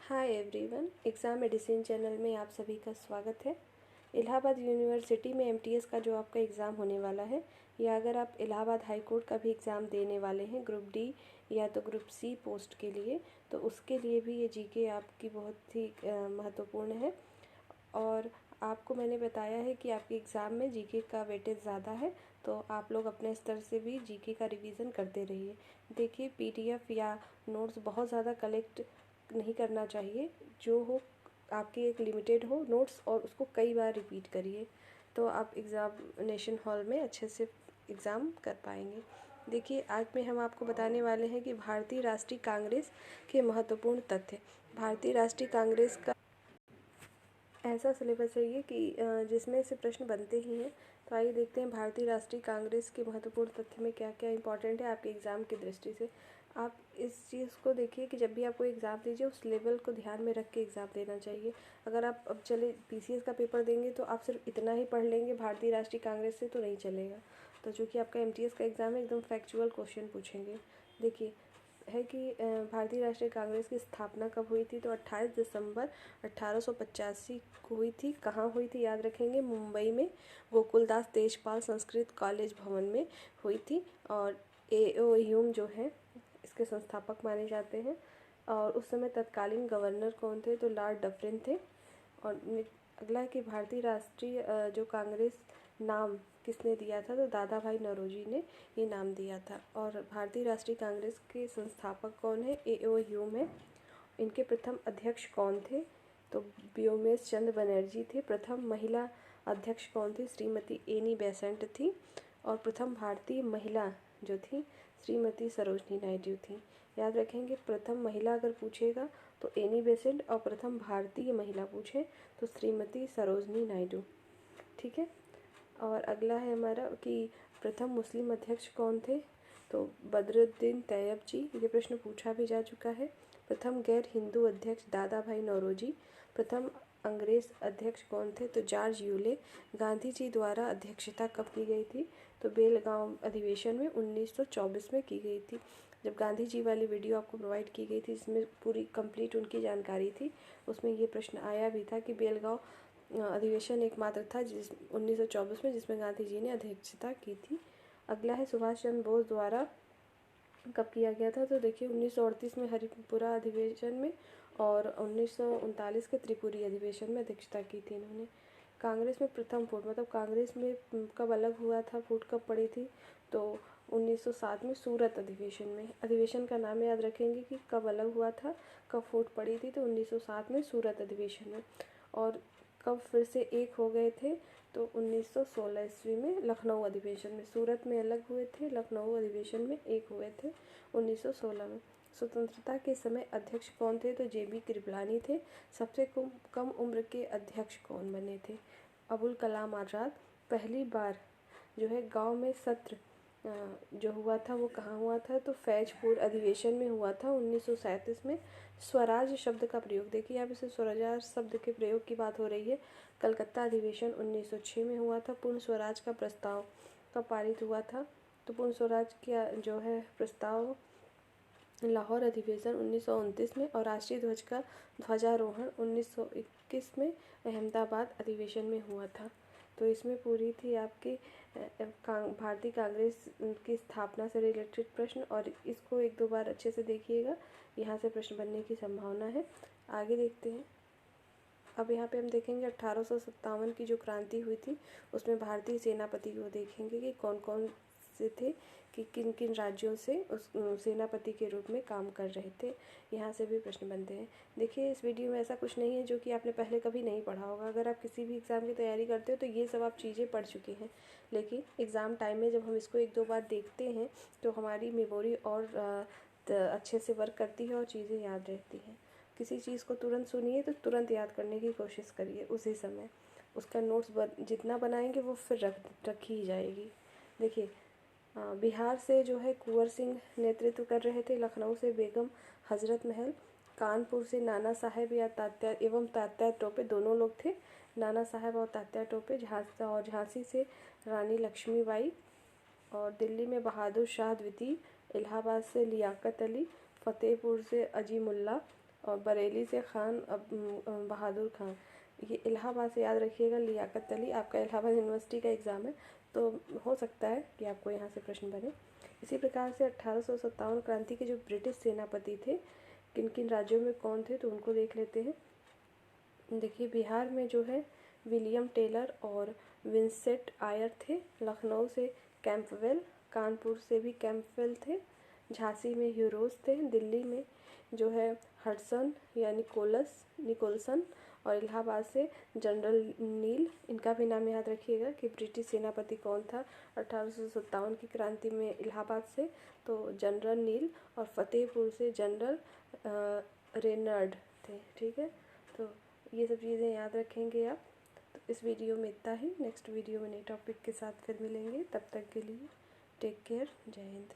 Hi everyone, exam medicine channel में आप सभी का स्वागत है। इलाहाबाद यूनिवर्सिटी में एमटीएस का जो आपका एग्ज़ाम होने वाला है, या अगर आप इलाहाबाद हाई कोर्ट का भी एग्ज़ाम देने वाले हैं ग्रुप डी या तो ग्रुप सी पोस्ट के लिए, तो उसके लिए भी ये जीके आपकी बहुत ही महत्वपूर्ण है। और आपको मैंने बताया है कि आपके एग्ज़ाम में जीके का वेटेज ज़्यादा है, तो आप लोग अपने स्तर से भी जीके का रिवीजन करते रहिए। देखिए, पीडीएफ या नोट्स बहुत ज़्यादा कलेक्ट नहीं करना चाहिए। जो हो आपकी एक लिमिटेड हो नोट्स, और उसको कई बार रिपीट करिए, तो आप एग्ज़ामिनेशन हॉल में अच्छे से एग्ज़ाम कर पाएंगे। देखिए, आज में हम आपको बताने वाले हैं कि भारतीय राष्ट्रीय कांग्रेस के महत्वपूर्ण तथ्य। भारतीय राष्ट्रीय कांग्रेस का ऐसा सिलेबस है ये कि जिसमें से प्रश्न बनते ही हैं। तो आइए देखते हैं भारतीय राष्ट्रीय कांग्रेस के महत्वपूर्ण तथ्य में क्या क्या इंपॉर्टेंट है आपके एग्ज़ाम की दृष्टि से। आप इस चीज़ को देखिए कि जब भी आप कोई एग्ज़ाम दीजिए, उस लेवल को ध्यान में रख के एग्ज़ाम देना चाहिए। अगर आप अब चले पीसीएस का पेपर देंगे तो आप सिर्फ इतना ही पढ़ लेंगे भारतीय राष्ट्रीय कांग्रेस से, तो नहीं चलेगा। तो चूँकि आपका एमटीएस का एग्ज़ाम है, एकदम फैक्चुअल क्वेश्चन पूछेंगे। देखिए है कि भारतीय राष्ट्रीय कांग्रेस की स्थापना कब हुई थी, तो 28 दिसंबर 1885 को हुई थी। कहाँ हुई थी याद रखेंगे, मुंबई में गोकुलदास तेजपाल संस्कृत कॉलेज भवन में हुई थी। और ए.ओ. ह्यूम जो है इसके संस्थापक माने जाते हैं। और उस समय तत्कालीन गवर्नर कौन थे, तो लॉर्ड डफरिन थे। और अगला है कि भारतीय राष्ट्रीय जो कांग्रेस नाम किसने दिया था, तो दादा भाई नौरोजी ने ये नाम दिया था। और भारतीय राष्ट्रीय कांग्रेस के संस्थापक कौन है, ए.ओ. ह्यूम है। इनके प्रथम अध्यक्ष कौन थे, तो व्योमेश चंद्र बनर्जी थे। प्रथम महिला अध्यक्ष कौन थी, श्रीमती एनी बेसेंट थी। और प्रथम भारतीय महिला जो थी श्रीमती सरोजनी नायडू थी। याद रखेंगे, प्रथम महिला अगर पूछेगा तो एनी बेसेंट, और प्रथम भारतीय महिला पूछे तो श्रीमती सरोजनी नायडू। ठीक है। और अगला है हमारा कि प्रथम मुस्लिम अध्यक्ष कौन थे, तो बदरुद्दीन तैयब जी। ये प्रश्न पूछा भी जा चुका है। प्रथम गैर हिंदू अध्यक्ष दादा भाई नौरोजी। प्रथम अंग्रेज अध्यक्ष कौन थे, तो जॉर्ज यूले। गांधी जी द्वारा अध्यक्षता कब की गई थी, तो बेलगांव अधिवेशन में 1924 में की गई थी। जब गांधी जी वाली वीडियो आपको प्रोवाइड की गई थी, जिसमें पूरी कंप्लीट उनकी जानकारी थी, उसमें ये प्रश्न आया भी था कि बेलगांव अधिवेशन एकमात्र था जिस 1924 में जिसमें गांधी जी ने अध्यक्षता की थी। अगला है सुभाष चंद्र बोस द्वारा कब किया गया था, तो देखिए 1938 में हरिपुरा अधिवेशन में, और 1939 के त्रिपुरी अधिवेशन में अध्यक्षता की थी इन्होंने। कांग्रेस में प्रथम फूट, मतलब कांग्रेस में कब अलग हुआ था, फूट कब पड़ी थी, तो 1907 में सूरत अधिवेशन में। अधिवेशन का नाम याद रखेंगे कि कब अलग हुआ था, कब फूट पड़ी थी, तो 1907 में सूरत अधिवेशन में। और कब फिर से एक हो गए थे, तो 1916 ईस्वी में लखनऊ अधिवेशन में। सूरत में अलग हुए थे, लखनऊ अधिवेशन में एक हुए थे 1916 में। स्वतंत्रता के समय अध्यक्ष कौन थे, तो जेबी कृपलानी थे। सबसे कम उम्र के अध्यक्ष कौन बने थे, अबुल कलाम आज़ाद। पहली बार जो है गांव में सत्र जो हुआ था वो कहाँ हुआ था, तो फैजपुर अधिवेशन में हुआ था 1937 में। स्वराज शब्द का प्रयोग, देखिए यहाँ पे से स्वराज शब्द के प्रयोग की बात हो रही है। कलकत्ता अधिवेशन 1906 में हुआ था। पूर्ण स्वराज का प्रस्ताव कब पारित हुआ था, तो पूर्ण स्वराज का जो है प्रस्ताव लाहौर अधिवेशन 1929 में। और राष्ट्रीय ध्वज का ध्वजारोहण 1921 में अहमदाबाद अधिवेशन में हुआ था। तो इसमें पूरी थी आपकी भारतीय कांग्रेस की स्थापना से रिलेटेड प्रश्न, और इसको एक दो बार अच्छे से देखिएगा, यहाँ से प्रश्न बनने की संभावना है। आगे देखते हैं। अब यहाँ पे हम देखेंगे 1857 की जो क्रांति हुई थी, उसमें भारतीय सेनापति को देखेंगे कि कौन कौन से थे, कि किन किन राज्यों से उस सेनापति के रूप में काम कर रहे थे। यहाँ से भी प्रश्न बनते हैं। देखिए, इस वीडियो में ऐसा कुछ नहीं है जो कि आपने पहले कभी नहीं पढ़ा होगा। अगर आप किसी भी एग्ज़ाम की तैयारी करते हो तो ये सब आप चीज़ें पढ़ चुके हैं, लेकिन एग्ज़ाम टाइम में जब हम इसको एक दो बार देखते हैं तो हमारी मेमोरी और अच्छे से वर्क करती है और चीज़ें याद रहती हैं। किसी चीज़ को तुरंत सुनिए तो तुरंत याद करने की कोशिश करिए उसी समय। उसका नोट्स जितना बनाएंगे वो फिर रखी ही जाएगी। देखिए, बिहार से जो है कुंवर सिंह नेतृत्व कर रहे थे। लखनऊ से बेगम हजरत महल। कानपुर से नाना साहेब या तात्या एवं तात्या टोपे, दोनों लोग थे, नाना साहेब और तात्या टोपे। झांसी से रानी लक्ष्मीबाई। और दिल्ली में बहादुर शाह द्वितीय। इलाहाबाद से लियाकत अली। फतेहपुर से अजीमुल्ला। और बरेली से खान बहादुर खान। ये इलाहाबाद से याद रखिएगा। लियाकत अली, आपका इलाहाबाद यूनिवर्सिटी का एग्ज़ाम है तो हो सकता है कि आपको यहाँ से प्रश्न बने। इसी प्रकार से 1857 क्रांति के जो ब्रिटिश सेनापति थे किन किन राज्यों में कौन थे, तो उनको देख लेते हैं। देखिए, बिहार में जो है विलियम टेलर और विंसेंट आयर थे। लखनऊ से कैंपवेल, कानपुर से भी कैंपवेल थे। झांसी में ह्यूरोज थे। दिल्ली में जो है हडसन या निकोलसन, और इलाहाबाद से जनरल नील। इनका भी नाम याद रखिएगा कि ब्रिटिश सेनापति कौन था 1857 की क्रांति में इलाहाबाद से, तो जनरल नील। और फतेहपुर से जनरल रेनर्ड थे। ठीक है, तो ये सब चीज़ें याद रखेंगे आप। तो इस वीडियो में इतना ही। नेक्स्ट वीडियो में नए टॉपिक के साथ फिर मिलेंगे। तब तक के लिए टेक केयर। जय हिंद।